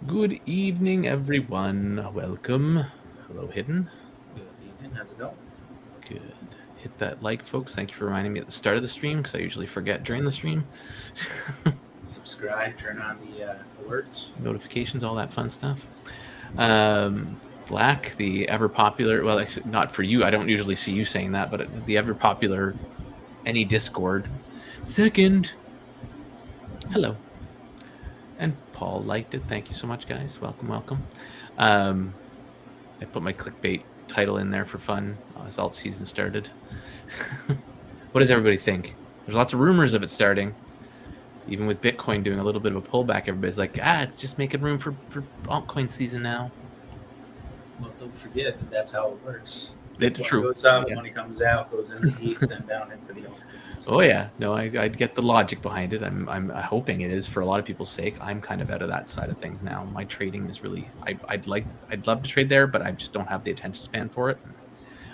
Good evening, everyone. Welcome. Hello, Hidden. Good evening. How's it going? Good. Hit that like, folks. Thank you for reminding me at the start of the stream because I usually forget during the stream. Subscribe, turn on the alerts. Notifications, all that fun stuff. Black, the ever popular, well, not for you. I don't usually see you saying that, but the ever popular any Discord. Second. Hello. And Paul liked it. Thank you so much, guys. Welcome, welcome. I put my clickbait title in there for fun as alt season started. What does everybody think? There's lots of rumors of it starting. Even with Bitcoin doing a little bit of a pullback, everybody's like, it's just making room for altcoin season now. Well, don't forget that that's how it works. It's true. Goes out, money comes out, goes into the ETH, then down into the altcoins. Oh yeah, no, I get the logic behind it. I'm hoping it is for a lot of people's sake. I'm kind of out of that side of things now. My trading is really, I'd love to trade there, but I just don't have the attention span for it.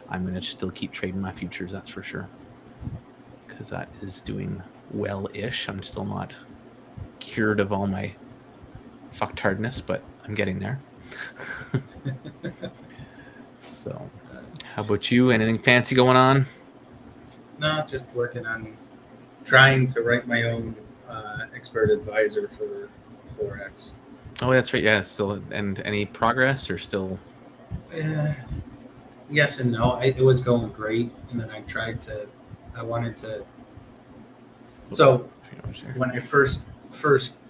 I'm gonna still keep trading my futures, that's for sure, because that is doing well-ish. I'm still not cured of all my fucktardness, but I'm getting there. So, how about you? Anything fancy going on? No, just working on trying to write my own expert advisor for Forex. Oh, that's right. Yeah, still. And any progress or still? Yes and no. It was going great, and then I wanted to. So when I first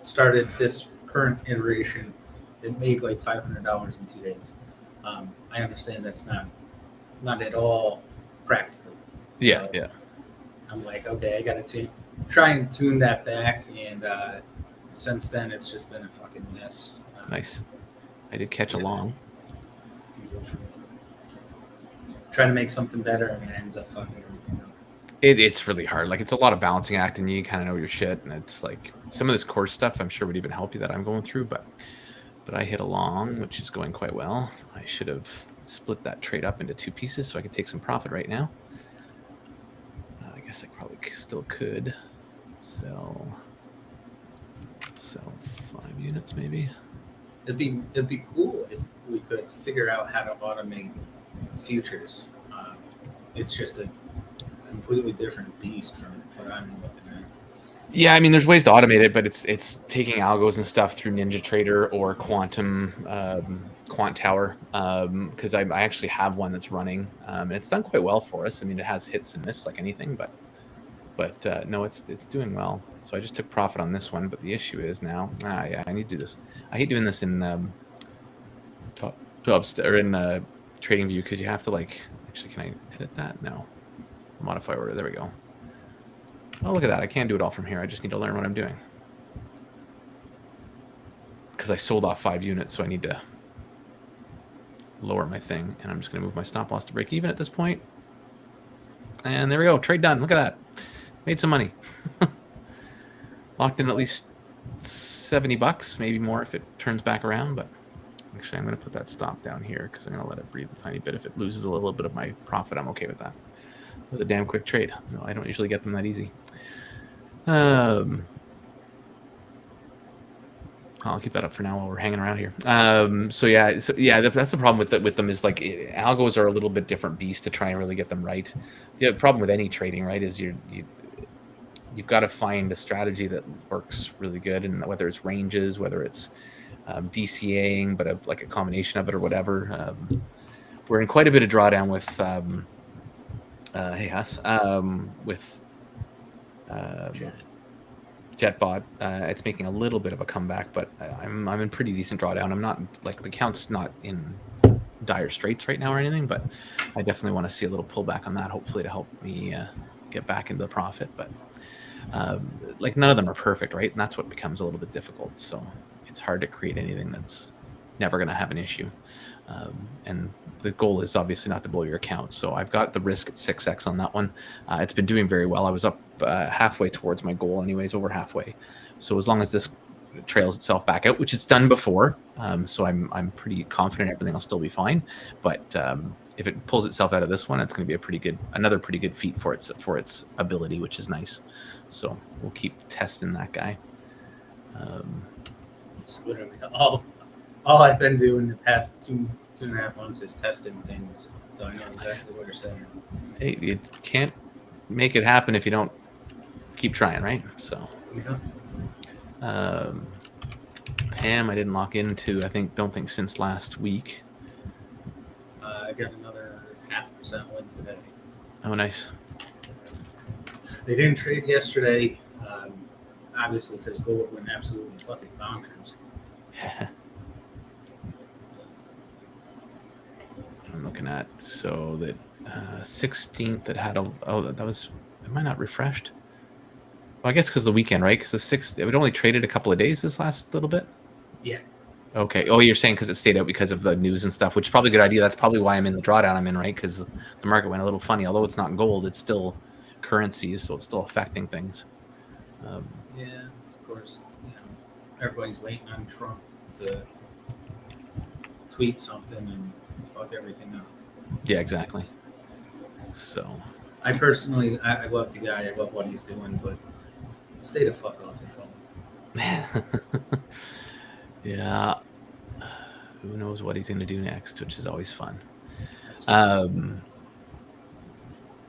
started this current iteration, it made like $500 in 2 days. I understand that's not at all practical. Yeah, yeah. I'm like, okay, I got to try and tune that back, and since then it's just been a fucking mess. Nice. I did catch along. Trying to make something better, and it ends up fucking. It's really hard. Like, it's a lot of balancing act, and you kind of know your shit. And it's like some of this course stuff, I'm sure would even help you that I'm going through, but I hit along, which is going quite well. I should have split that trade up into 2 pieces so I could take some profit right now. I guess I probably still could sell 5 units maybe. It'd be cool if we could figure out how to automate futures. It's just a completely different beast from what I'm looking at. Yeah, I mean, there's ways to automate it, but it's taking algos and stuff through NinjaTrader or Quantum Quant Tower, because I actually have one that's running, and it's done quite well for us. I mean, it has hits and misses like anything, but no, it's doing well. So I just took profit on this one, but the issue is now, yeah, I need to do this. I hate doing this in Trading View because you have to actually, can I edit that? No. Modify order. There we go. Oh, look at that. I can do it all from here. I just need to learn what I'm doing. Because I sold off 5 units, so I need to lower my thing. And I'm just going to move my stop loss to break even at this point. And there we go. Trade done. Look at that. Made some money. Locked in at least $70, maybe more if it turns back around. But actually, I'm going to put that stop down here because I'm going to let it breathe a tiny bit. If it loses a little bit of my profit, I'm okay with that. It was a damn quick trade. No, I don't usually get them that easy. I'll keep that up for now while we're hanging around here. So yeah, that's the problem with them is like algos are a little bit different beast to try and really get them right. The problem with any trading, right, is you've got to find a strategy that works really good, and whether it's ranges, whether it's DCAing, but like a combination of it or whatever. We're in quite a bit of drawdown with with JetBot. It's making a little bit of a comeback, but I'm in pretty decent drawdown. I'm not like the account's not in dire straits right now or anything, but I definitely want to see a little pullback on that, hopefully to help me get back into the profit. But like none of them are perfect, right? And that's what becomes a little bit difficult. So it's hard to create anything that's never going to have an issue. And the goal is obviously not to blow your account. So I've got the risk at 6x on that one. It's been doing very well. I was up halfway towards my goal anyways, over halfway. So as long as this trails itself back out, which it's done before, so I'm pretty confident everything will still be fine. But if it pulls itself out of this one, it's going to be another pretty good feat for its ability, which is nice. So we'll keep testing that guy. It's literally all all I've been doing the past two and a half months is testing things, so I know exactly what you're saying. Hey, you can't make it happen if you don't keep trying, right? So, Yeah. Pam, I didn't lock into. Don't think since last week. I got another 0.5% win today. Oh, nice. They didn't trade yesterday, obviously because gold went absolutely fucking bonkers. I'm looking at so that 16th that had that was, am I not refreshed? Well, I guess because the weekend, right? Because the 6th, it only traded a couple of days this last little bit. Yeah. Okay. Oh, you're saying because it stayed out because of the news and stuff, which is probably a good idea. That's probably why I'm in the drawdown I'm in, right? Because the market went a little funny. Although it's not gold, it's still currencies, so it's still affecting things. Yeah, of course. Everybody's waiting on Trump to tweet something and fuck everything up. Yeah, exactly. So, I personally, I love the guy. I love what he's doing, but stay the fuck off your phone. Yeah. Who knows what he's going to do next, which is always fun.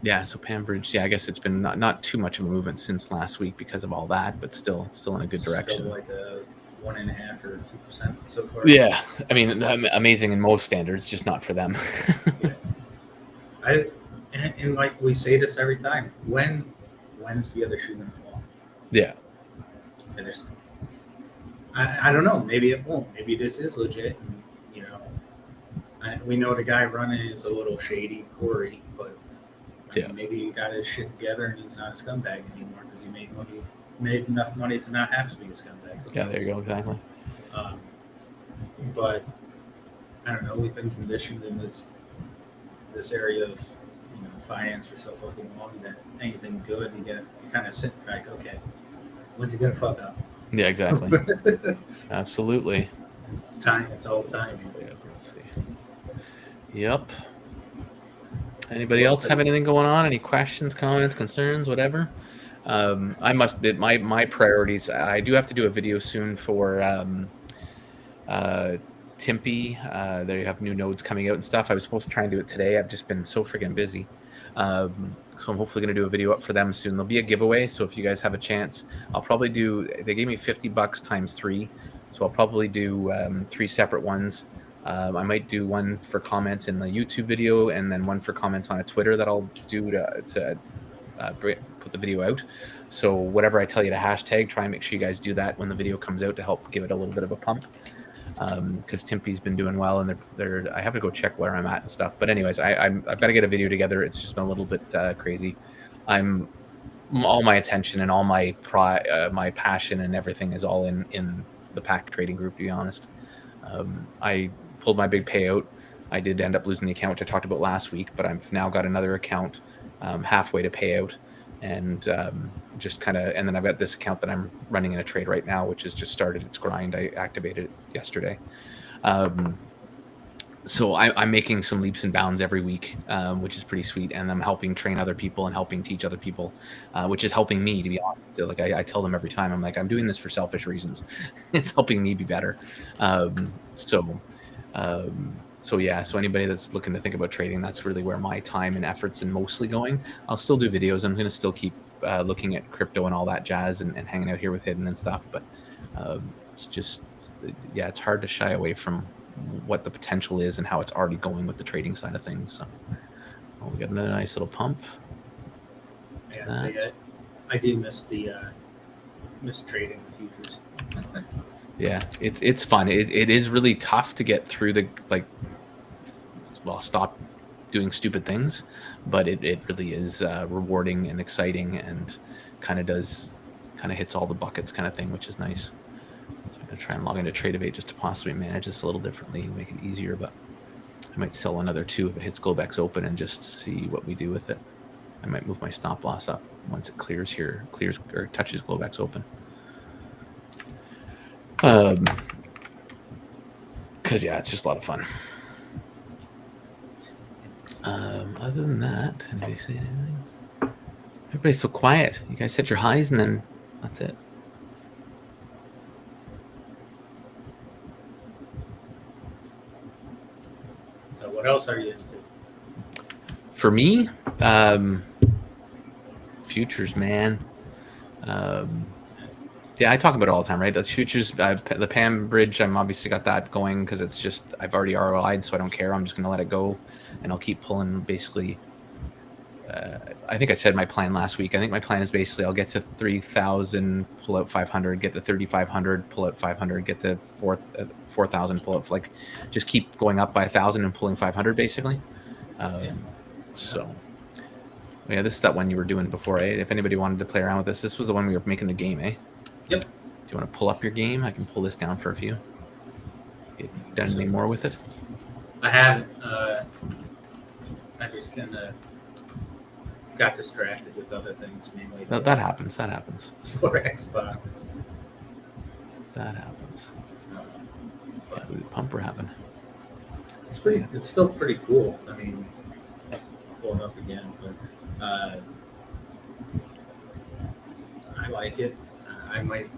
Yeah, so Pambridge, yeah, I guess it's been not too much of a movement since last week because of all that, but still in a good direction. Still like a 1.5 or 2% so far. Yeah, I mean, amazing in most standards, just not for them. Yeah. And like we say this every time, when's the other shoe gonna fall? Yeah. I don't know. Maybe it won't. Maybe this is legit. We know the guy running is a little shady, Corey, but maybe he got his shit together and he's not a scumbag anymore because he made enough money to not have to be a scumbag. Yeah, there you go, exactly. But I don't know. We've been conditioned in this area of finance for so fucking long that anything good you kind of sit back. Okay, when's it gonna fuck up? Yeah, exactly. Absolutely. It's time. It's all time. Yeah, let's see. Yep. Anybody else have anything going on? Any questions, comments, concerns, whatever? I must admit my priorities. I do have to do a video soon for Timpy. They have new nodes coming out and stuff. I was supposed to try and do it today. I've just been so freaking busy. So I'm hopefully going to do a video up for them soon. There'll be a giveaway. So if you guys have a chance, I'll probably they gave me $50 times 3. So I'll probably do 3 separate ones. I might do one for comments in the YouTube video and then one for comments on a Twitter that I'll do to put the video out. So whatever I tell you to hashtag, try and make sure you guys do that when the video comes out to help give it a little bit of a pump. Because Timpy's been doing well, and I have to go check where I'm at and stuff. But anyways, I've got to get a video together. It's just been a little bit crazy. All my attention and all my my passion and everything is all in the pack trading group. To be honest, I pulled my big payout. I did end up losing the account, which I talked about last week, but I've now got another account halfway to payout, and just kind of, and then I've got this account that I'm running in a trade right now, which has just started its grind. I activated it yesterday. So I'm making some leaps and bounds every week, which is pretty sweet. And I'm helping train other people and helping teach other people, which is helping me, to be honest. Like I tell them every time, I'm like, I'm doing this for selfish reasons. It's helping me be better. So yeah, so anybody that's looking to think about trading, that's really where my time and efforts are mostly going. I'll still do videos. I'm going to still keep looking at crypto and all that jazz and hanging out here with Hidden and stuff. But it's just, yeah, it's hard to shy away from what the potential is and how it's already going with the trading side of things. So we got another nice little pump. Yeah, so I did miss trading the futures. Yeah, it's fun. It is really tough to get through stop doing stupid things, but it really is rewarding and exciting and kind of hits all the buckets kind of thing, which is nice. So I'm going to try and log into Tradeovate just to possibly manage this a little differently and make it easier, but I might sell another 2 if it hits Globex open and just see what we do with it. I might move my stop loss up once it clears or touches Globex open. Because yeah, it's just a lot of fun. Other than that, anybody say anything? Everybody's so quiet. You guys set your highs and then that's it. So what else are you into? For me, futures, man. Yeah, I talk about it all the time, right? That's futures. The PAM bridge, I'm obviously got that going because it's just I've already ROI'd, so I don't care. I'm just going to let it go, and I'll keep pulling. Basically, I think I said my plan last week. I think my plan is basically I'll get to 3,000, pull out 500, get to 3,500, pull out 500, get to 4,000, pull out like just keep going up by 1,000 and pulling 500 basically. So. Yeah, this is that one you were doing before, eh? If anybody wanted to play around with this was the one we were making the game, eh? Yep. Do you want to pull up your game? I can pull this down for a few. Get done anything more with it? I haven't. I just kind of got distracted with other things, mainly. That happens. That happens. Forex spot. That happens. Can't believe the pump we're having. It's still pretty cool. I mean, I'll pull it up again, but I like it. I might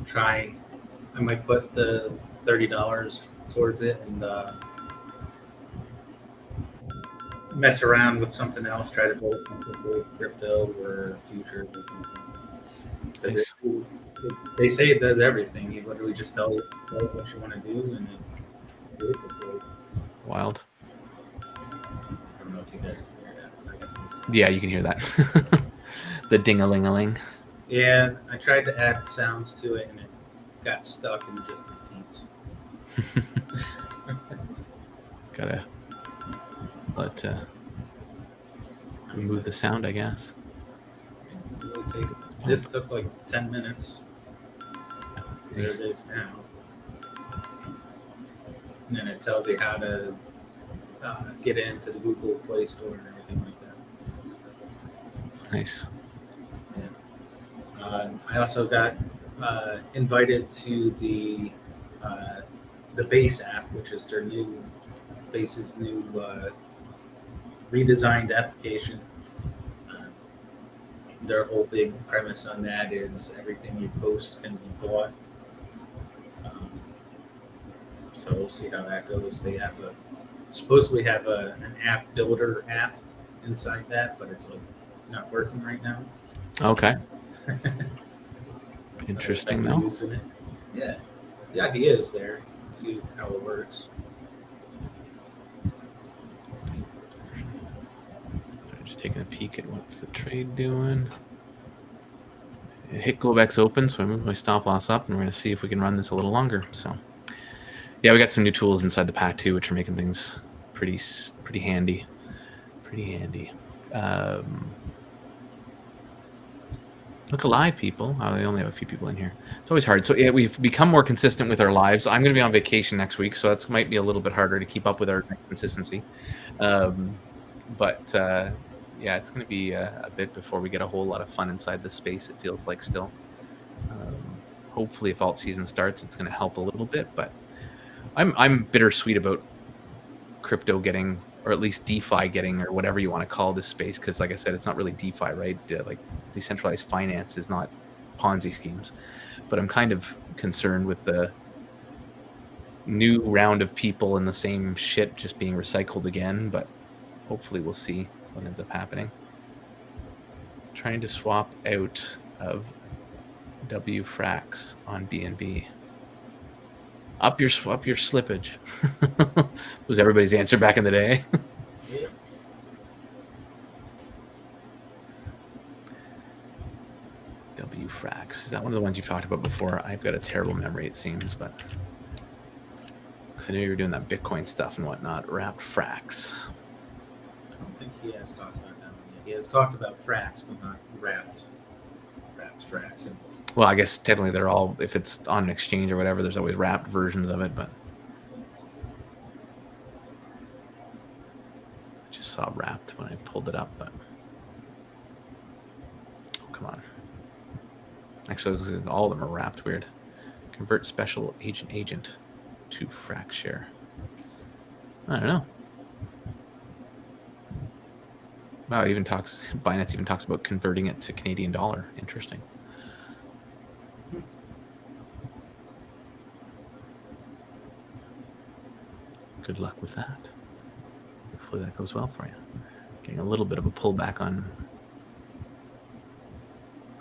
put the $30 towards it and mess around with something else. Try to build something for crypto or futures or something. Nice. They say it does everything. You literally just tell it what you want to do, and it does it for you. Wild. I don't know if you guys can hear that. Yeah, you can hear that. The ding-a-ling-a-ling. Yeah, I tried to add sounds to it, and it got stuck and just repeats. Gotta let remove the sound, I guess. This took like 10 minutes. There it is now. And then it tells you how to get into the Google Play Store and everything like that. So, nice. Yeah. I also got invited to the Base app, which is their Base's new redesigned application. Their whole big premise on that is everything you post can be bought. So we'll see how that goes. They have supposedly have an app builder app inside that, but it's like not working right now. Okay. Interesting, though. Using it. Yeah, the idea is there. See how it works. Just taking a peek at what's the trade doing. It hit Globex open, so I moved my stop loss up, and we're going to see if we can run this a little longer. So, yeah, we got some new tools inside the pack too, which are making things pretty handy. Pretty handy. Look alive, people. Oh, they only have a few people in here. It's always hard. So yeah, we've become more consistent with our lives. I'm going to be on vacation next week, so that might be a little bit harder to keep up with our consistency. But yeah, it's going to be a bit before we get a whole lot of fun inside this space. It feels like still. Hopefully, if alt season starts, it's going to help a little bit. But I'm bittersweet about crypto getting, or at least DeFi getting, or whatever you want to call this space, because like I said, it's not really DeFi, right? Like decentralized finance is not Ponzi schemes. But I'm kind of concerned with the new round of people in the same shit just being recycled again. But hopefully we'll see what ends up happening. Trying to swap out of WFrax on BNB. Up your slippage. Was everybody's answer back in the day. Yeah. WFrax. Is that one of the ones you've talked about before? I've got a terrible memory, it seems, but because I knew you were doing that Bitcoin stuff and whatnot. Wrapped Frax. I don't think he has talked about that one yet. He has talked about Frax, but not wrapped Frax. Well, I guess technically they're all, if it's on an exchange or whatever, there's always wrapped versions of it, but I just saw wrapped when I pulled it up, but oh, come on. Actually, all of them are wrapped. Weird. Convert special agent to Frax share. I don't know. Wow, it even Binance even talks about converting it to Canadian dollar. Interesting. Good luck with that. hopefully that goes well for you. Getting a little bit of a pullback on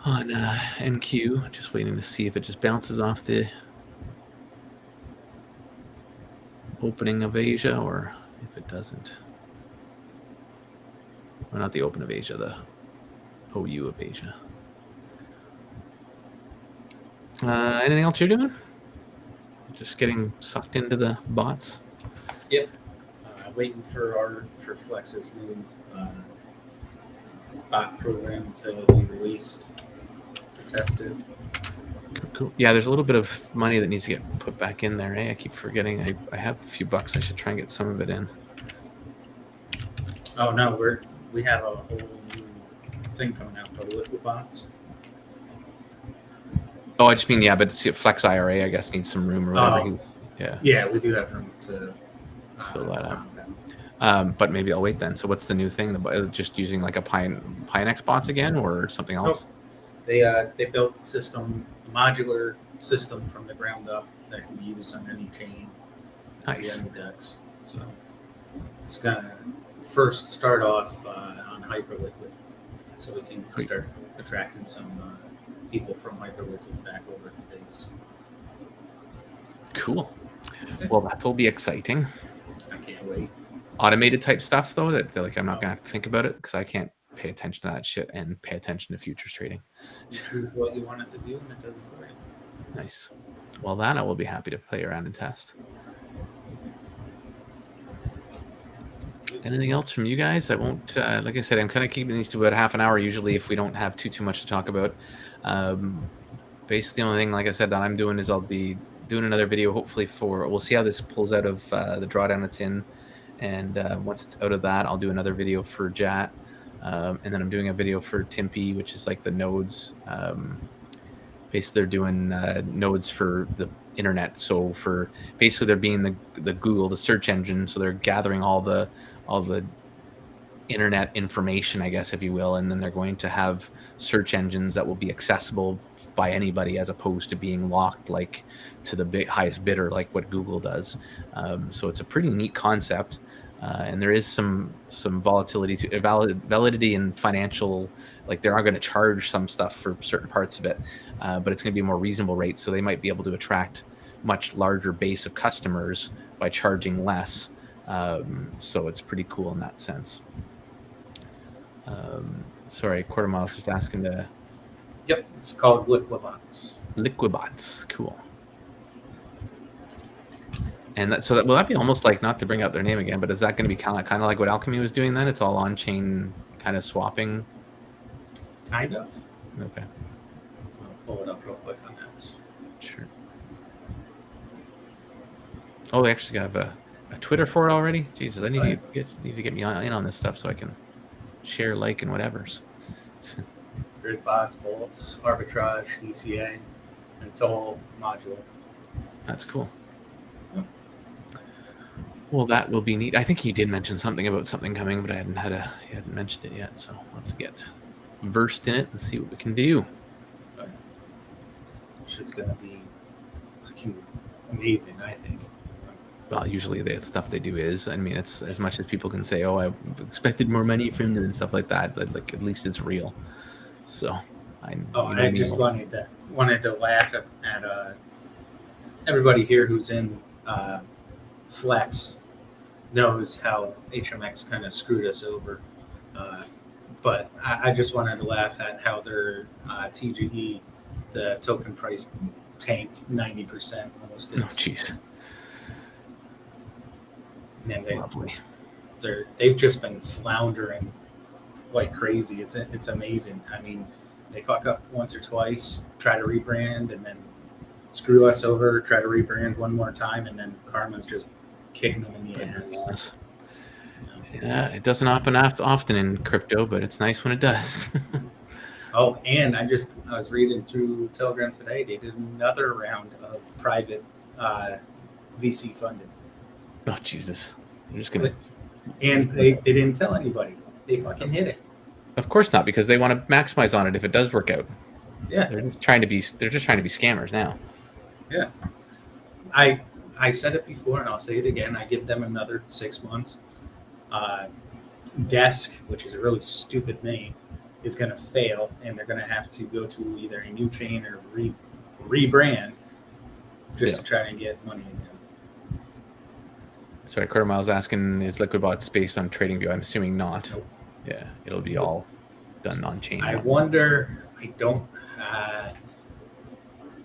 NQ. Just waiting to see if it just bounces off the opening of Asia or if it doesn't. Well, not the open of Asia, the OU of Asia. Anything else you're doing? Just getting sucked into the bots? Yep. Waiting for Flex's new bot program to be released to test it. Cool. Yeah, there's a little bit of money that needs to get put back in there. I keep forgetting. I have a few bucks. I should try and get some of it in. Oh no, we have a whole new thing coming out called liquid bots. Oh, I just mean, yeah, but FlexIRA, I guess, needs some room or whatever. Yeah, we do have room to fill that up. But maybe I'll wait then. So what's the new thing? Just using like a Pinex bots again or something else? Nope. They built a system, a modular system from the ground up that can be used on any chain. Nice. Decks. So it's gonna first start off on Hyperliquid, so we can start attracting some people from Hyperliquid back over to Base. Cool. Well, that will be exciting. I can't wait. Automated type stuff though, that like I'm not gonna have to think about it because I can't pay attention to that shit and pay attention to futures trading. You choose what you want it to do, and it does it for you. Nice. Well, that I will be happy to play around and test. Anything else from you guys? I won't. Like I said, I'm kind of keeping these to about half an hour usually if we don't have too much to talk about. Basically, the only thing, like I said, that I'm doing is I'll be doing another video. Hopefully, we'll see how this pulls out of the drawdown it's in, and once it's out of that, I'll do another video for JAT, and then I'm doing a video for Timpi, which is like the nodes. Basically, they're doing nodes for the internet. So for basically, they're being the Google, the search engine. So they're gathering all the internet information, I guess, if you will, and then they're going to have search engines that will be accessible by anybody as opposed to being locked like to the highest bidder like what Google does. So it's a pretty neat concept, and there is some volatility to validity and financial, like they are going to charge some stuff for certain parts of it, but it's going to be a more reasonable rate, so they might be able to attract much larger base of customers by charging less. So it's pretty cool in that sense. Sorry, Quarter Mile's just asking to. Yep, it's called Liquibots. Liquibots, cool. And will that be almost like, not to bring out their name again, but is that going to be kind of like what Alchemy was doing then? It's all on-chain kind of swapping. Kind of. Okay. I'll pull it up real quick on that. Sure. Oh, they actually have a Twitter for it already. Jesus, I need to get me in on this stuff so I can share, like, and whatever's. Grid bots, vaults, arbitrage, DCA, and it's all modular. That's cool. Yep. Well, that will be neat. I think he did mention something about something coming, but he hadn't mentioned it yet. So we'll have to get versed in it and see what we can do. Okay. Shit's gonna be fucking amazing, I think. Well, usually the stuff they do is, I mean, it's as much as people can say, oh, I expected more money from them and stuff like that, but like at least it's real. So I just wanted to laugh at everybody here who's in Flex knows how HMX kind of screwed us over. But I just wanted to laugh at how their TGE, the token price, tanked 90% almost. Oh, jeez. And they've just been floundering like crazy. It's amazing. I mean, they fuck up once or twice, try to rebrand, and then screw us over, try to rebrand one more time, and then karma's just kicking them in the ass. Yeah, it doesn't happen often in crypto, but it's nice when it does. Oh, and I was reading through Telegram today. They did another round of private VC funding. Oh, Jesus. They're just going to... And they didn't tell anybody. They fucking hit it. Of course not, because they want to maximize on it if it does work out. Yeah. They're just trying to be scammers now. Yeah. I said it before, and I'll say it again. I give them another 6 months. Desk, which is a really stupid name, is going to fail, and they're going to have to go to either a new chain or rebrand just to try and get money in. Sorry, Quarter Mile's asking, is LiquidBots based on TradingView? I'm assuming not. Nope. Yeah, it'll be all done on-chain. I wonder, I don't,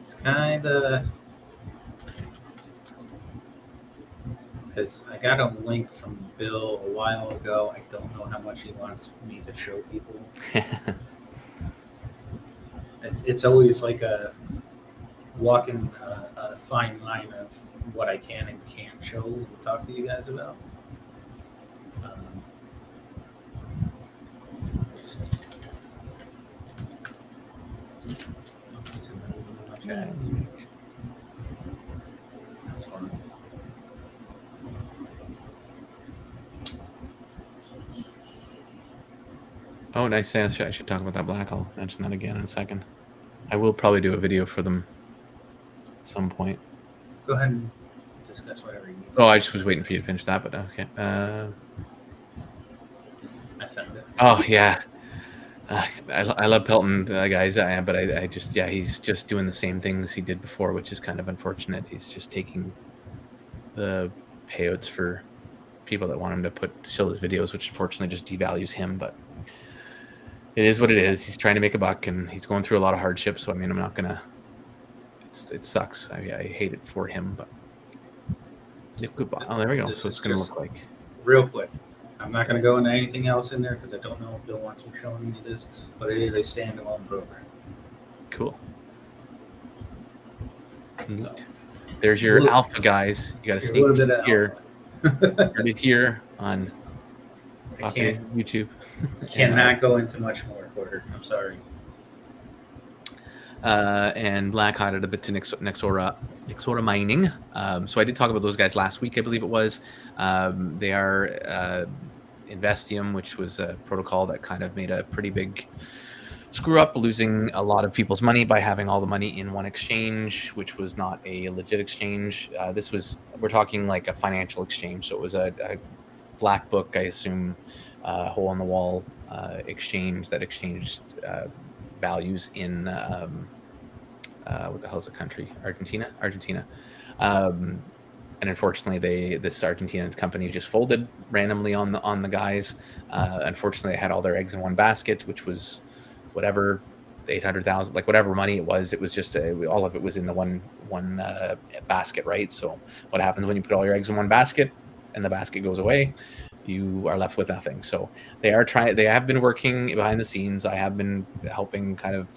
it's kind of, because I got a link from Bill a while ago. I don't know how much he wants me to show people. It's always like a walking a fine line of what I can and can't show and talk to you guys about. That's fine. Oh, nice. I should talk about that black. I'll mention that again in a second. I will probably do a video for them at some point. Go ahead and discuss whatever you need. Oh, I just was waiting for you to finish that, but okay. I found it. Oh, yeah. I love Pelton, guys, but I just, he's just doing the same things he did before, which is kind of unfortunate. He's just taking the payouts for people that want him to show his videos, which unfortunately just devalues him, but it is what it is. He's trying to make a buck, and he's going through a lot of hardship, so I mean, I'm not gonna, it sucks. I hate it for him, but goodbye. Oh, there we go. This So it's is gonna just look like real quick. I'm not going to go into anything else in there because I don't know if Bill wants me showing you this, but it is a standalone program. cool. So, There's your alpha, guys. You got to sneak here. Heard it here on YouTube. Cannot go into much more, Quarter. I'm sorry. And Black hotted a bit to Nexora Mining. So I did talk about those guys last week, I believe it was. They are Investium, which was a protocol that kind of made a pretty big screw up, losing a lot of people's money by having all the money in one exchange, which was not a legit exchange. We're talking like a financial exchange. So it was a black book, I assume, hole in the wall exchange that exchanged values in what the hell's the country? Argentina. And unfortunately, this Argentinian company just folded randomly on the guys. Unfortunately, they had all their eggs in one basket, which was whatever 800,000, like whatever money it was. It was just all of it was in the one basket, right? So what happens when you put all your eggs in one basket and the basket goes away? You are left with nothing. So they have been working behind the scenes. I have been helping kind of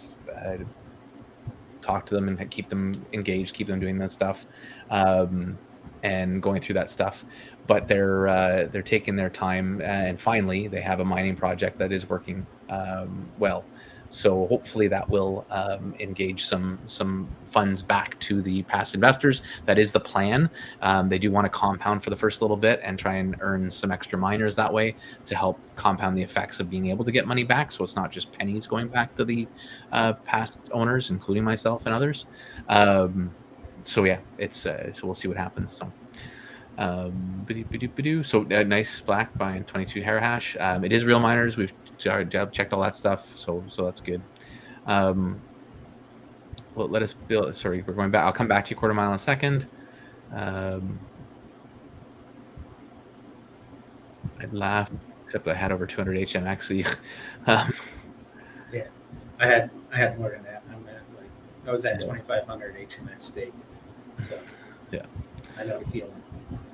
talk to them and keep them engaged, keep them doing that stuff, and going through that stuff. But they're taking their time, and finally they have a mining project that is working well. So hopefully that will engage some funds back to the past investors. That is the plan. They do want to compound for the first little bit and try and earn some extra miners that way to help compound the effects of being able to get money back. So it's not just pennies going back to the past owners, including myself and others. So yeah, so we'll see what happens. So. So nice black buying 22 terahash. It is real miners. We've checked all that stuff, so that's good. Well, let us build. Sorry, we're going back. I'll come back to you, Quarter Mile, in a second. I'd laugh, except I had over 200 HM actually. Yeah, I had more than that. I was at 2,500 HMX staked. So yeah, I know the feeling.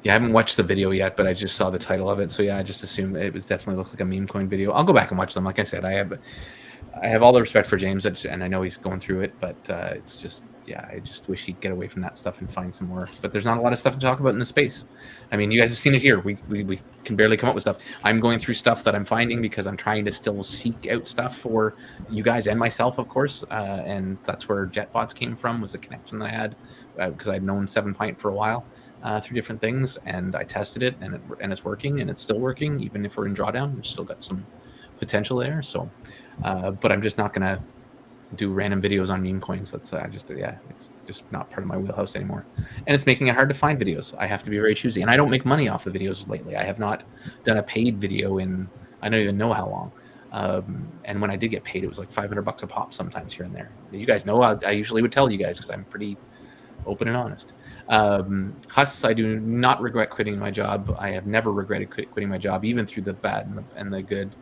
Yeah, I haven't watched the video yet, but I just saw the title of it. So yeah, I just assumed it was definitely looked like a meme coin video. I'll go back and watch them. Like I said, I have all the respect for James, and I know he's going through it, but it's just, I just wish he'd get away from that stuff and find some more. But there's not a lot of stuff to talk about in the space. I mean, you guys have seen it here. We can barely come up with stuff. I'm going through stuff that I'm finding because I'm trying to still seek out stuff for you guys and myself, of course. And that's where JetBots came from, was a connection that I had because I'd known 7 Pint for a while. Through different things, and I tested it, and it's working, and it's still working, even if we're in drawdown. We've still got some potential there. So, but I'm just not gonna do random videos on meme coins. That's it's just not part of my wheelhouse anymore, and it's making it hard to find videos. I have to be very choosy, and I don't make money off the videos lately. I have not done a paid video in I don't even know how long. And when I did get paid, it was like $500 a pop sometimes here and there. You guys know I usually would tell you guys because I'm pretty open and honest. Huss, I do not regret quitting my job. I have never regretted quitting my job, even through the bad and the good.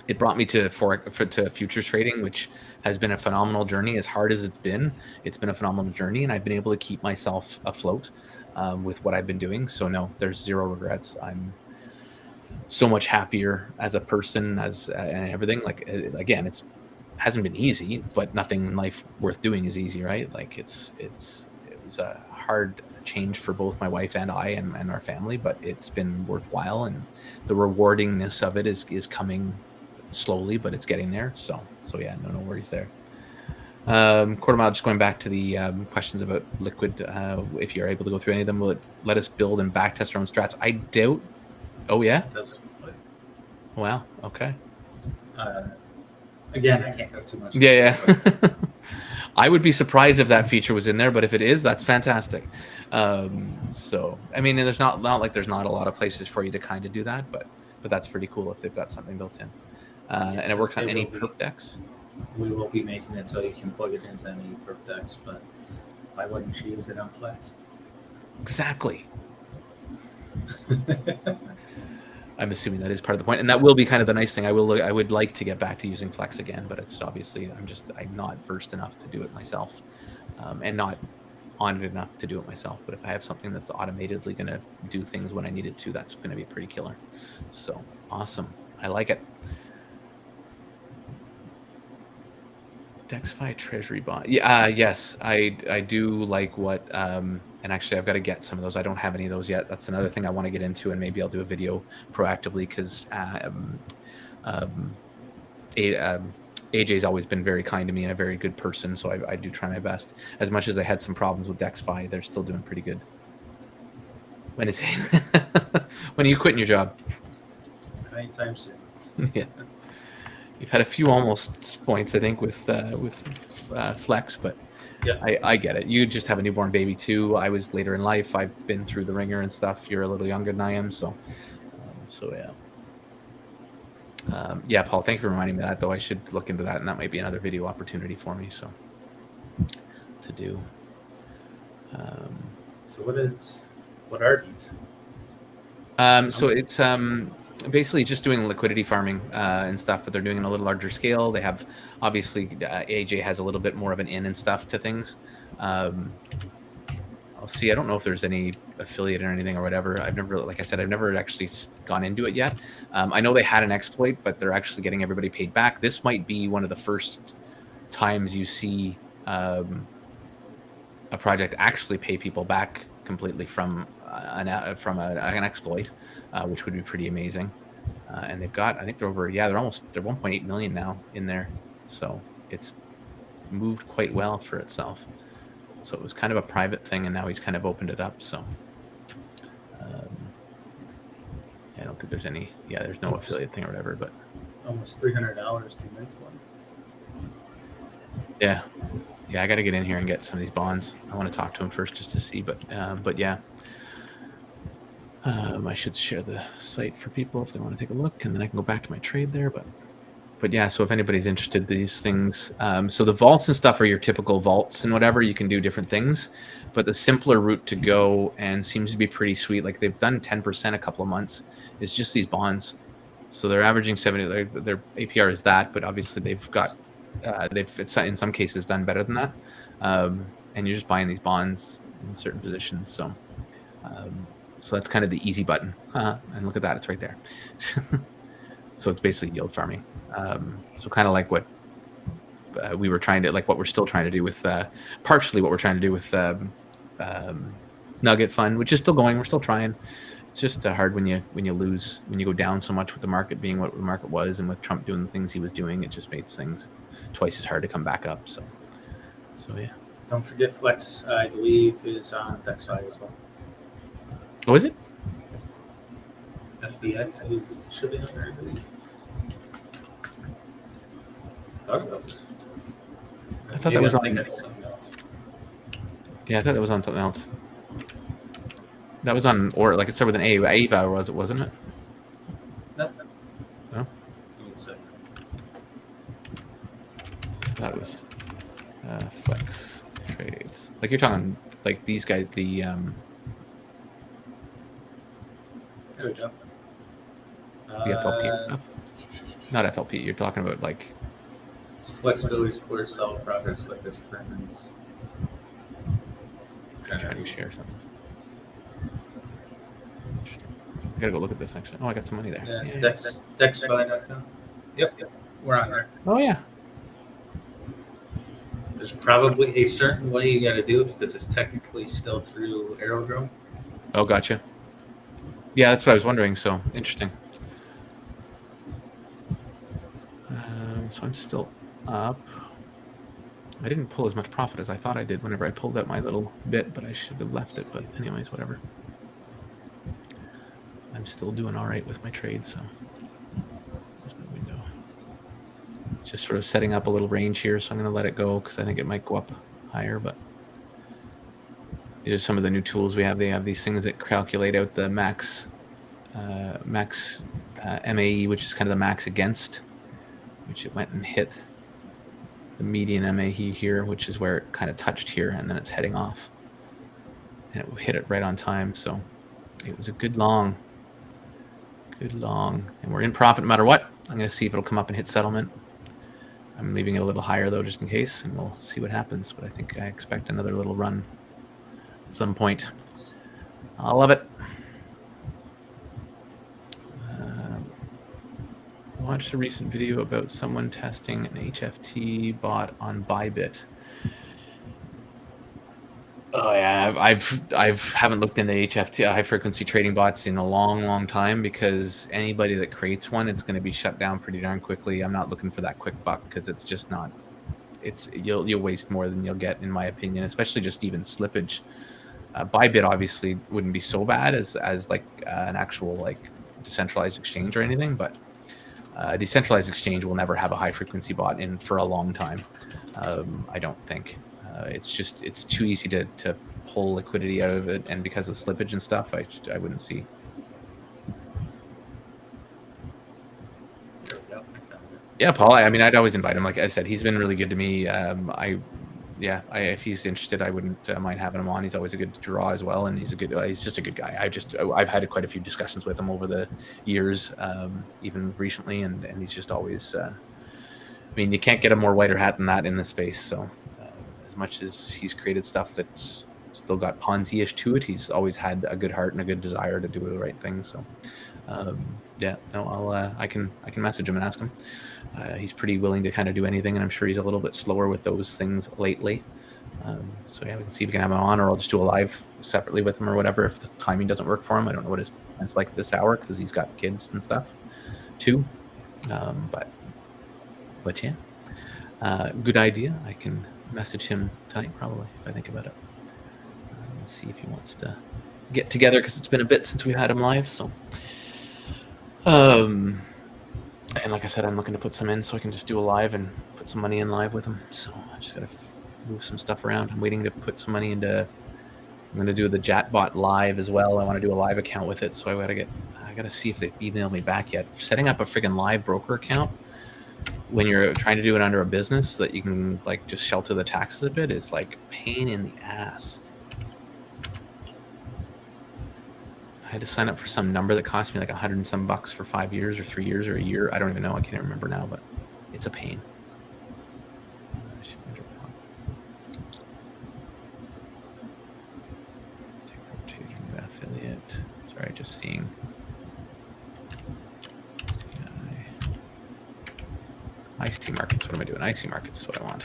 It brought me to futures trading, which has been a phenomenal journey. As hard as it's been a phenomenal journey, and I've been able to keep myself afloat with what I've been doing. So no, there's zero regrets. I'm so much happier as a person, and everything. Like again, it's hasn't been easy, but nothing in life worth doing is easy, right? Like it was a hard change for both my wife and I and our family, but it's been worthwhile, and the rewardingness of it is coming slowly, but it's getting there. So yeah, no worries there. Quarter mile, just going back to the questions about liquid, if you're able to go through any of them, will it let us build and back test our own strats? I doubt. Oh yeah, It does. wow, okay. Again, I can't go too much. Yeah. I would be surprised if that feature was in there, but if it is, that's fantastic. So I mean, there's not like there's not a lot of places for you to kind of do that, but that's pretty cool if they've got something built in. And it works on any perp decks. We will be making it so you can plug it into any perp decks, but why wouldn't you use it on Flex? Exactly. I'm assuming that is part of the point, and that will be kind of the nice thing. I would like to get back to using Flex again, but it's obviously I'm not versed enough to do it myself, and not on it enough to do it myself. But if I have something that's automatedly going to do things when I need it to, that's going to be pretty killer. So awesome, I like it. DexFi Treasury bond. Yeah, yes, I do like what. And actually, I've got to get some of those. I don't have any of those yet. That's another thing I want to get into, and maybe I'll do a video proactively because AJ's always been very kind to me and a very good person, so I do try my best. As much as they had some problems with DexFi, they're still doing pretty good. When is when are you quitting your job? Anytime soon. Yeah. You've had a few almost points, I think, with Flex, but yeah, I get it. You just have a newborn baby too. I was later in life. I've been through the ringer and stuff. You're a little younger than I am, so yeah. Yeah, Paul, thank you for reminding me of that, though. I should look into that, and that might be another video opportunity for me. So to do. So what are these? So it's basically just doing liquidity farming and stuff, but they're doing it on a little larger scale. They have, obviously, AJ has a little bit more of an in and stuff to things. I'll see. I don't know if there's any affiliate or anything or whatever. I've never actually gone into it yet. I know they had an exploit, but they're actually getting everybody paid back. This might be one of the first times you see a project actually pay people back completely from an exploit, which would be pretty amazing. And they've got, I think they're 1.8 million now in there. So it's moved quite well for itself. So it was kind of a private thing, and now he's kind of opened it up. So I don't think there's any, there's no affiliate thing or whatever, but almost $300 to make one. Yeah, I got to get in here and get some of these bonds. I want to talk to him first just to see, but yeah. I should share the site for people if they want to take a look, and then I can go back to my trade there. But yeah, so if anybody's interested, these things. So the vaults and stuff are your typical vaults and whatever. You can do different things, but the simpler route to go and seems to be pretty sweet. Like they've done 10% a couple of months. Is just these bonds. So they're averaging 70. Their APR is that, but obviously they've got they've in some cases done better than that. And you're just buying these bonds in certain positions. So. So that's kind of the easy button. And look at that, it's right there. So it's basically yield farming. So kind of like what we were trying to, like what we're still trying to do with, partially what we're trying to do with Nugget Fund, which is still going. We're still trying. It's just hard when you go down so much with the market being what the market was, and with Trump doing the things he was doing, it just made things twice as hard to come back up. So yeah. Don't forget Flex, I believe, is on DexFi as well. Oh, is it? FBX should be on there, I believe. thought that was. I thought that was I'm on. thinking of something else. Yeah, I thought that was on something else. That was on, or like it started with an A. Ava wasn't it? No. No. Let me see. So that was Flex Trades. Like you're talking like these guys, the There we go. FLP and stuff. Not FLP. You're talking about like Flexibility square cell projects like this friends. trying to share something. I gotta go look at this actually. Oh, I got some money there. Yeah, DexFi.com. Yep, we're on there. Oh yeah. There's probably a certain way you got to do it because it's technically still through Aerodrome. Oh, gotcha. Yeah, that's what I was wondering. So interesting. So I'm still up. I didn't pull as much profit as I thought I did whenever I pulled out my little bit, but I should have left it. But anyways, whatever. I'm still doing all right with my trade, so there's no window. Just sort of setting up a little range here, so I'm going to let it go because I think it might go up higher. But these are some of the new tools we have. They have these things that calculate out the max MAE, which is kind of the max against, which it went and hit the median MAE here, which is where it kind of touched here, and then it's heading off. And it hit it right on time, so it was a good long. And we're in profit no matter what. I'm going to see if it'll come up and hit settlement. I'm leaving it a little higher, though, just in case, and we'll see what happens. But I think I expect another little run at some point. I love it. Watched a recent video about someone testing an HFT bot on Bybit. Oh yeah, I haven't looked into HFT high frequency trading bots in a long time because anybody that creates one, it's going to be shut down pretty darn quickly. I'm not looking for that quick buck because it's just not. You'll waste more than you'll get, in my opinion, especially just even slippage. Bybit obviously wouldn't be so bad as like an actual like decentralized exchange or anything, but a decentralized exchange will never have a high frequency bot in for a long time. I don't think. It's too easy to pull liquidity out of it, and because of slippage and stuff, I wouldn't see. Yeah, Paul. I mean, I'd always invite him. Like I said, he's been really good to me. If he's interested, I wouldn't mind having him on. He's always a good draw as well, and he's just a good guy. I've had quite a few discussions with him over the years, even recently, and he's just always. I mean, you can't get a more whiter hat than that in this space. So, as much as he's created stuff that's still got Ponzi-ish to it, he's always had a good heart and a good desire to do the right thing. So, I can message him and ask him. He's pretty willing to kind of do anything, and I'm sure he's a little bit slower with those things lately. So yeah, we can see if we can have him on, or I'll just do a live separately with him or whatever if the timing doesn't work for him. I don't know what his time's like this hour because he's got kids and stuff too. But yeah, good idea. I can message him tonight probably if I think about it. And see if he wants to get together because it's been a bit since we had him live. So, and like I said, I'm looking to put some in so I can just do a live and put some money in live with him. So I just gotta move some stuff around. I'm waiting to put some money into. I'm gonna do the Jatbot live as well. I want to do a live account with it, so I gotta see if they've emailed me back yet. Setting up a friggin' live broker account when you're trying to do it under a business so that you can like just shelter the taxes a bit is like pain in the ass. I had to sign up for some number that cost me like $100 and some for 5 years or 3 years or a year. I don't even know. I can't remember now, but it's a pain. Affiliate. Sorry, just seeing. IC markets. What am I doing? IC markets is what I want.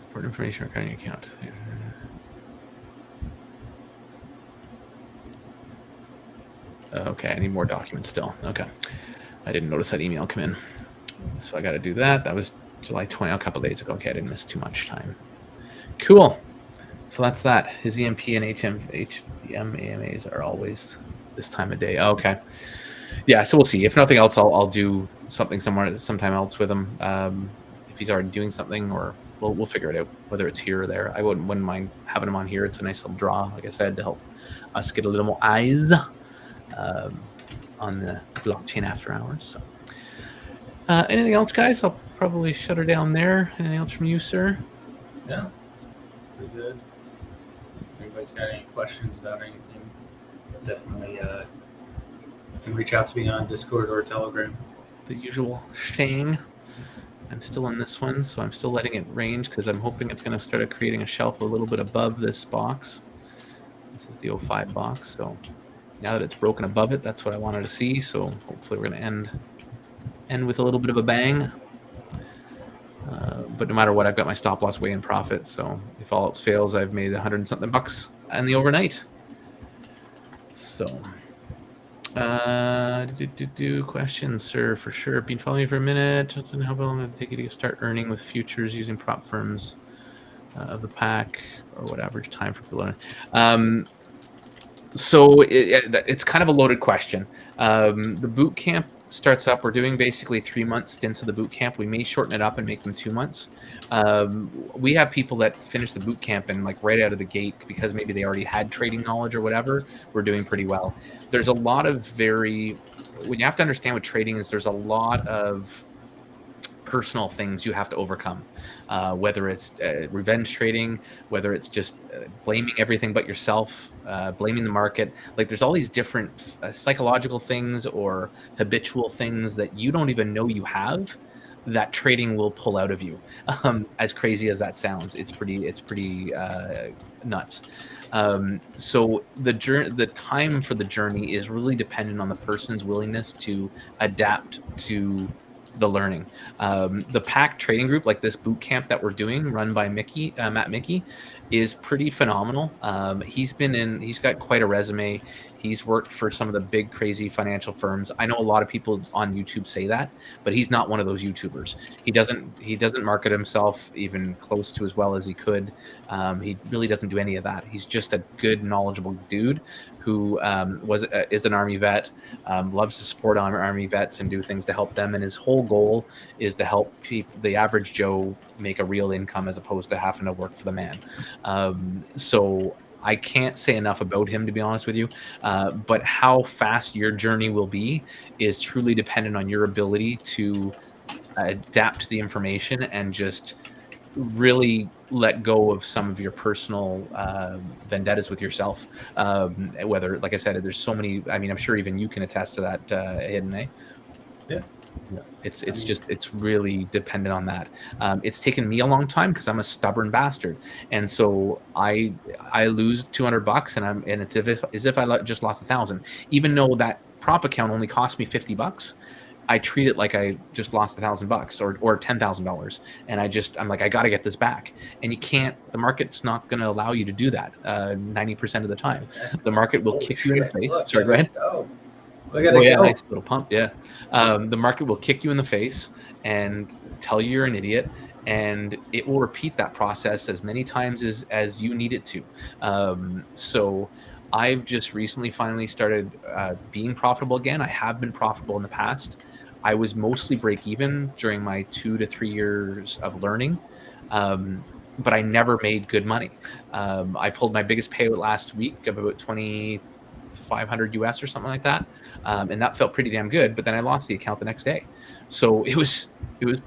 Important information regarding your account. Okay, I need more documents still. Okay. I didn't notice that email come in. So I got to do that. That was July 20, a couple days ago. Okay, I didn't miss too much time. Cool. So that's that. His EMP and HM AMAs are always this time of day. Okay. yeah, so we'll see. If nothing else, I'll do something sometime else with him. If he's already doing something, or we'll figure it out, whether it's here or there. I wouldn't mind having him on here. It's a nice little draw, like I said, to help us get a little more eyes on the blockchain after hours. So, anything else, guys? I'll probably shut her down there. Anything else from you, sir? Yeah, pretty good. If anybody's got any questions about anything, definitely can reach out to me on Discord or Telegram. The usual Shang. I'm still on this one, so I'm still letting it range because I'm hoping it's going to start creating a shelf a little bit above this box. This is the 05 box, so now that it's broken above it, that's what I wanted to see. So hopefully we're going to end with a little bit of a bang. But no matter what, I've got my stop loss way in profit. So if all else fails, I've made 100 and something bucks in the overnight. So, questions, sir, for sure. Been following you for a minute. How long did it take you to start earning with futures using prop firms of the pack, or what average time for people learning? So it's kind of a loaded question. The boot camp starts up. We're doing basically 3-month stints of the boot camp. We may shorten it up and make them 2 months. We have people that finish the boot camp and like right out of the gate, because maybe they already had trading knowledge or whatever, we're doing pretty well. There's a lot of what you have to understand with trading is there's a lot of personal things you have to overcome, whether it's revenge trading, whether it's just blaming everything but yourself, blaming the market. Like there's all these different psychological things or habitual things that you don't even know you have, that trading will pull out of you. As crazy as that sounds, it's pretty nuts. So the time for the journey is really dependent on the person's willingness to adapt to the learning. The pack trading group, like this boot camp that we're doing, run by Matt Mickey, is pretty phenomenal. He's got quite a resume. He's worked for some of the big, crazy financial firms. I know a lot of people on YouTube say that, but he's not one of those YouTubers. He doesn't market himself even close to as well as he could. He really doesn't do any of that. He's just a good, knowledgeable dude who is an Army vet, loves to support Army vets and do things to help them. And his whole goal is to help the average Joe make a real income as opposed to having to work for the man. So I can't say enough about him, to be honest with you. But how fast your journey will be is truly dependent on your ability to adapt to the information and just really let go of some of your personal vendettas with yourself. Whether, like I said, there's so many. I mean, I'm sure even you can attest to that, Hayden, eh? Yeah. It's really dependent on that. It's taken me a long time because I'm a stubborn bastard, and so I lose $200 and it's as if I just lost 1,000, even though that prop account only cost me $50. I treat it like I just lost $1,000 or $10,000, and I'm like, I got to get this back. And you can't. The market's not going to allow you to do that 90% of the time. The market will kick you in the face. Sorry, go ahead. Nice little pump. Yeah. The market will kick you in the face and tell you you're an idiot, and it will repeat that process as many times as you need it to. So I've just recently finally started being profitable again. I have been profitable in the past. I was mostly break even during my 2 to 3 years of learning, but I never made good money. I pulled my biggest payout last week of about $2,500 US or something like that, and that felt pretty damn good. But then I lost the account the next day, so it was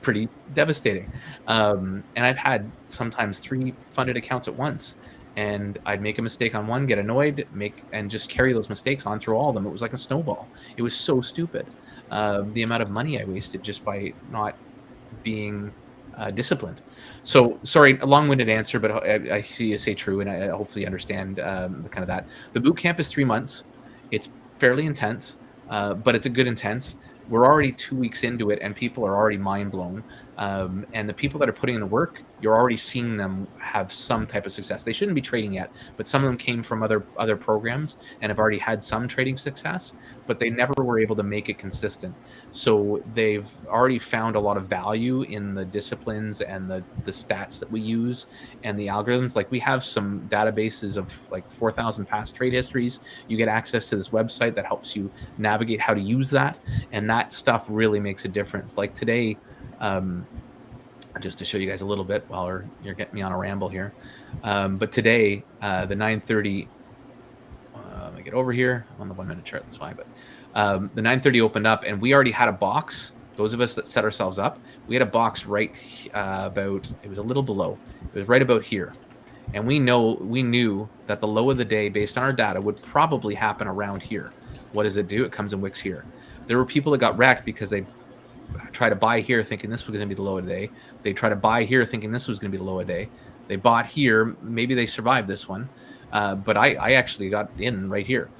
pretty devastating. And I've had sometimes 3 funded accounts at once. And I'd make a mistake on one, get annoyed, and just carry those mistakes on through all of them. It was like a snowball. It was so stupid. The amount of money I wasted just by not being disciplined. So, sorry, a long-winded answer, but I see you say true, and I hopefully understand kind of that. The boot camp is 3 months. It's fairly intense, but it's a good intense. We're already 2 weeks into it, and people are already mind blown. And the people that are putting in the work, you're already seeing them have some type of success. They shouldn't be trading yet, but some of them came from other programs and have already had some trading success, but they never were able to make it consistent. So they've already found a lot of value in the disciplines and the stats that we use and the algorithms. Like we have some databases of like 4,000 past trade histories. You get access to this website that helps you navigate how to use that, and that stuff really makes a difference. Like today, just to show you guys a little bit while you're getting me on a ramble here, but today the 9:30, let me get over here. I'm on the 1 minute chart, that's why, but the 9:30 opened up and we already had a box. Those of us that set ourselves up, we had a box right about, it was a little below, it was right about here. And we knew that the low of the day, based on our data, would probably happen around here. What does it do? It comes and wicks here. There were people that got wrecked because they try to buy here thinking this was going to be the low of the day. They try to buy here thinking this was going to be the low of the day. They bought here. Maybe they survived this one. But I actually got in right here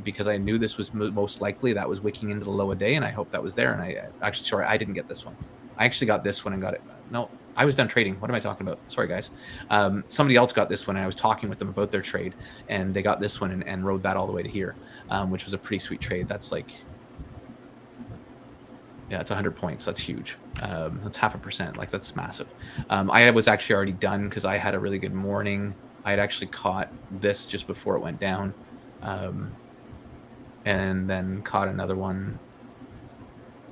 because I knew this was most likely. That was wicking into the low of the day, and I hope that was there. And I didn't get this one. I actually got this one and got it. No, I was done trading. What am I talking about? Sorry, guys. Somebody else got this one, and I was talking with them about their trade, and they got this one and rode that all the way to here, which was a pretty sweet trade. That's like, yeah, it's 100 points. That's huge. That's 0.5%. Like, that's massive. I was actually already done because I had a really good morning. I had actually caught this just before it went down, and then caught another one.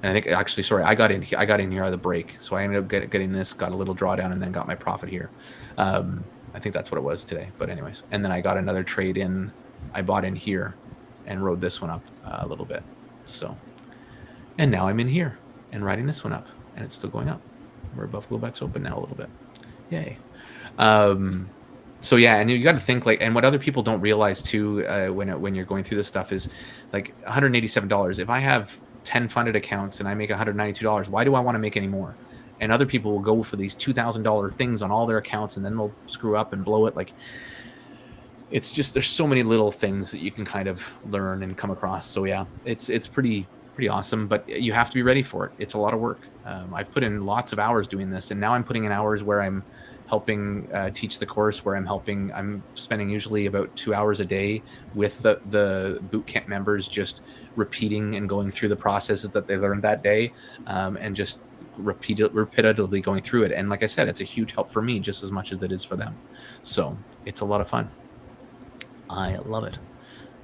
And I think actually, sorry, I got in here out of the break, so I ended up getting this, got a little drawdown, and then got my profit here. I think that's what it was today. But anyways, and then I got another trade in. I bought in here, and rode this one up a little bit. So, and now I'm in here and riding this one up, and it's still going up. We're above Globex open now a little bit. Yay. So yeah, and you got to think like, and what other people don't realize too, when you're going through this stuff is like $187. If I have 10 funded accounts and I make $192, why do I want to make any more? And other people will go for these $2,000 things on all their accounts, and then they'll screw up and blow it. Like, it's just, there's so many little things that you can kind of learn and come across. So yeah, it's pretty awesome, but you have to be ready for it. It's a lot of work. I've put in lots of hours doing this, and now I'm putting in hours where I'm helping teach the course, where I'm spending usually about 2 hours a day with the boot camp members, just repeating and going through the processes that they learned that day, and just repetitively going through it. And like I said, it's a huge help for me just as much as it is for them. So it's a lot of fun. I love it.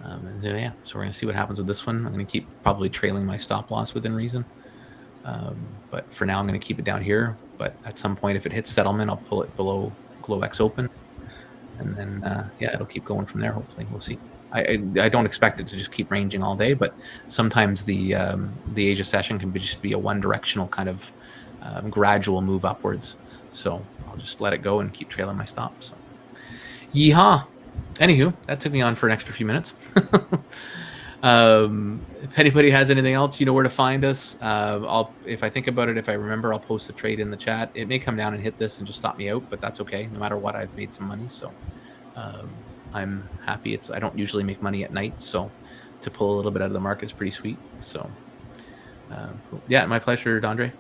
And yeah, so we're gonna see what happens with this one. I'm gonna keep probably trailing my stop loss within reason, but for now I'm gonna keep it down here. But at some point, if it hits settlement, I'll pull it below Globex open, and then yeah, it'll keep going from there. Hopefully, we'll see. I don't expect it to just keep ranging all day, but sometimes the Asia session can just be a one-directional kind of gradual move upwards. So I'll just let it go and keep trailing my stop. So, yeehaw. Anywho, that took me on for an extra few minutes. If anybody has anything else, you know where to find us. If I think about it, if I remember, I'll post a trade in the chat. It may come down and hit this and just stop me out, but that's okay. No matter what, I've made some money, so I'm happy. I don't usually make money at night, so to pull a little bit out of the market is pretty sweet. So yeah, my pleasure, Dondre.